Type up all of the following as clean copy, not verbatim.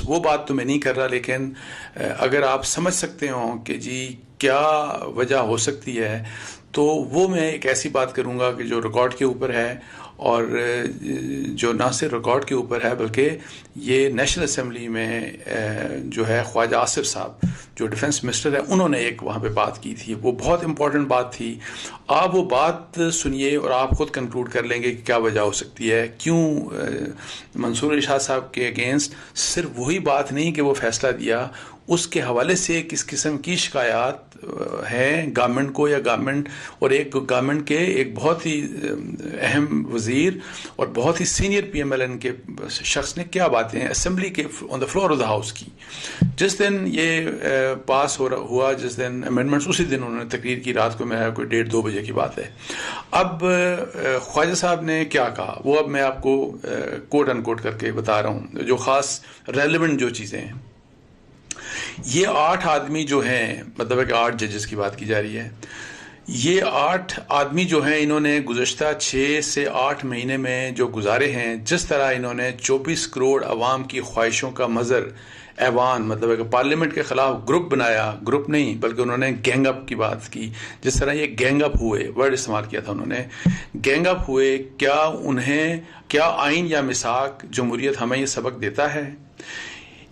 وہ بات تو میں نہیں کر رہا، لیکن اگر آپ سمجھ سکتے ہوں کہ جی کیا وجہ ہو سکتی ہے، تو وہ میں ایک ایسی بات کروں گا کہ جو ریکارڈ کے اوپر ہے، اور جو نہ صرف ریکارڈ کے اوپر ہے بلکہ یہ نیشنل اسمبلی میں جو ہے خواجہ آصف صاحب جو ڈیفنس منسٹر ہے، انہوں نے ایک وہاں پہ بات کی تھی، وہ بہت امپورٹنٹ بات تھی۔ آپ وہ بات سنیے اور آپ خود کنکلوڈ کر لیں گے کہ کیا وجہ ہو سکتی ہے، کیوں منصور علی شاہ صاحب کے اگینسٹ صرف وہی بات نہیں کہ وہ فیصلہ دیا، اس کے حوالے سے کس قسم کی شکایات ہیں گورنمنٹ کو، یا گورنمنٹ اور ایک گورنمنٹ کے ایک بہت ہی اہم وزیر اور بہت ہی senior P M L N کے شخص نے کیا باتیں اسمبلی کے on the floor of the house کی۔ جس دن یہ پاس ہوا، جس دن امینڈمنٹس، اسی دن انہوں نے تقریر کی، رات کو میرا کوئی 1:30-2 بجے کی بات ہے۔ اب خواجہ صاحب نے کیا کہا وہ اب میں آپ کو کوٹ ان کوٹ کر کے بتا رہا ہوں، جو خاص ریلیونٹ جو چیزیں ہیں۔ یہ 8 آدمی جو ہیں، مطلب ہے کہ 8 ججز کی بات کی جا رہی ہے، یہ 8 آدمی جو ہیں، انہوں نے گزشتہ 6 سے 8 مہینے میں جو گزارے ہیں، جس طرح انہوں نے 24 کروڑ عوام کی خواہشوں کا مظہر ایوان، مطلب ہے کہ پارلیمنٹ کے خلاف گروپ بنایا، گروپ نہیں بلکہ انہوں نے گینگ اپ کی بات کی، جس طرح یہ گینگ اپ ہوئے، ورڈ استعمال کیا تھا انہوں نے، گینگ اپ ہوئے، کیا آئین یا میثاق جمہوریت ہمیں یہ سبق دیتا ہے،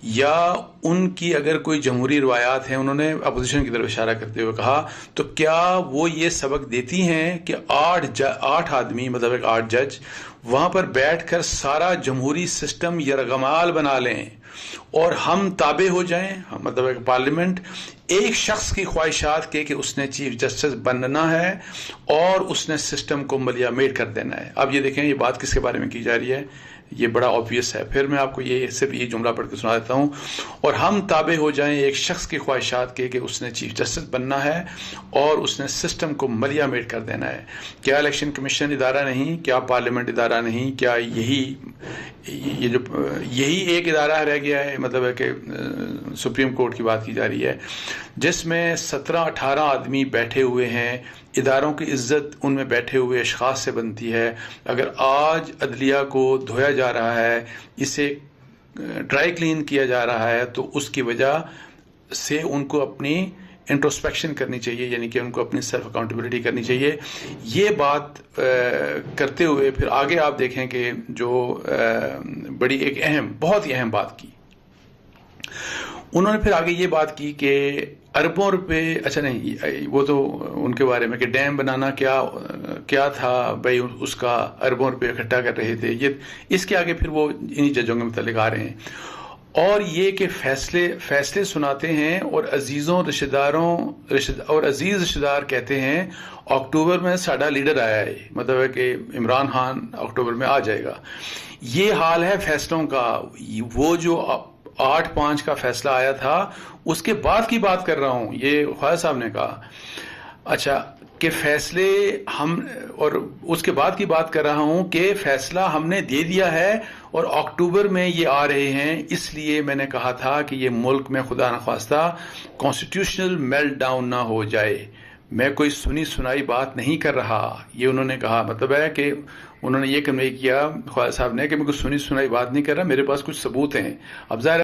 یا ان کی اگر کوئی جمہوری روایات ہیں، انہوں نے اپوزیشن کی طرف اشارہ کرتے ہوئے کہا، تو کیا وہ یہ سبق دیتی ہیں کہ 8 آدمی، مطلب 8 جج وہاں پر بیٹھ کر سارا جمہوری سسٹم یرغمال بنا لیں اور ہم تابع ہو جائیں، مطلب پارلیمنٹ ایک شخص کی خواہشات کے کہ اس نے چیف جسٹس بننا ہے اور اس نے سسٹم کو ملیا میٹ کر دینا ہے۔ اب یہ دیکھیں یہ بات کس کے بارے میں کی جا رہی ہے، یہ بڑا آبویس ہے۔ پھر میں آپ کو یہ صرف یہ جملہ پڑھ کے سنا دیتا ہوں، اور ہم تابع ہو جائیں ایک شخص کی خواہشات کے کہ اس نے چیف جسٹس بننا ہے اور اس نے سسٹم کو ملیا میٹ کر دینا ہے۔ کیا الیکشن کمیشن ادارہ نہیں، کیا پارلیمنٹ ادارہ نہیں، کیا یہی ایک ادارہ رہ گیا ہے، مطلب ہے کہ سپریم کورٹ کی بات کی جا رہی ہے، جس میں 17-18 آدمی بیٹھے ہوئے ہیں۔ اداروں کی عزت ان میں بیٹھے ہوئے اشخاص سے بنتی ہے۔ اگر آج عدلیہ کو دھویا جا رہا ہے، اسے ڈرائی کلین کیا جا رہا ہے، تو اس کی وجہ سے ان کو اپنی انٹروسپیکشن کرنی چاہیے، یعنی کہ ان کو اپنی سیلف اکاؤنٹیبلٹی کرنی چاہیے۔ یہ بات کرتے ہوئے پھر آگے آپ دیکھیں کہ جو بڑی ایک بہت ہی اہم بات کی انہوں نے، پھر آگے یہ بات کی کہ اربوں روپے، اچھا نہیں وہ تو ان کے بارے میں کہ ڈیم بنانا کیا تھا بھائی، اس کا اربوں روپے اکٹھا کر رہے تھے، یہ اس کے آگے پھر وہ انہی ججوں کے متعلق آ رہے ہیں، اور یہ کہ فیصلے سناتے ہیں، اور رشتہ دار کہتے ہیں اکتوبر میں ساڈا لیڈر آیا ہے، مطلب ہے کہ عمران خان اکتوبر میں آ جائے گا۔ یہ حال ہے فیصلوں کا۔ وہ جو 8-5 کا فیصلہ آیا تھا، اس کے بعد کی بات کر رہا ہوں، یہ خواجہ صاحب نے کہا، اچھا کہ فیصلے ہم، اور اس کے بعد کی بات کر رہا ہوں کہ فیصلہ ہم نے دے دیا ہے اور اکتوبر میں یہ آ رہے ہیں، اس لیے میں نے کہا تھا کہ یہ ملک میں خدا نخواستہ کانسٹیٹیوشنل میلٹ ڈاؤن نہ ہو جائے۔ میں کوئی سنی سنائی بات نہیں کر رہا، یہ انہوں نے کہا، مطلب ہے کہ انہوں نے یہ کنوے کیا خواجہ صاحب نے کہ میں کوئی سنی سنائی بات نہیں کر رہا، میرے پاس کچھ ثبوت ہیں۔ اب ظاہر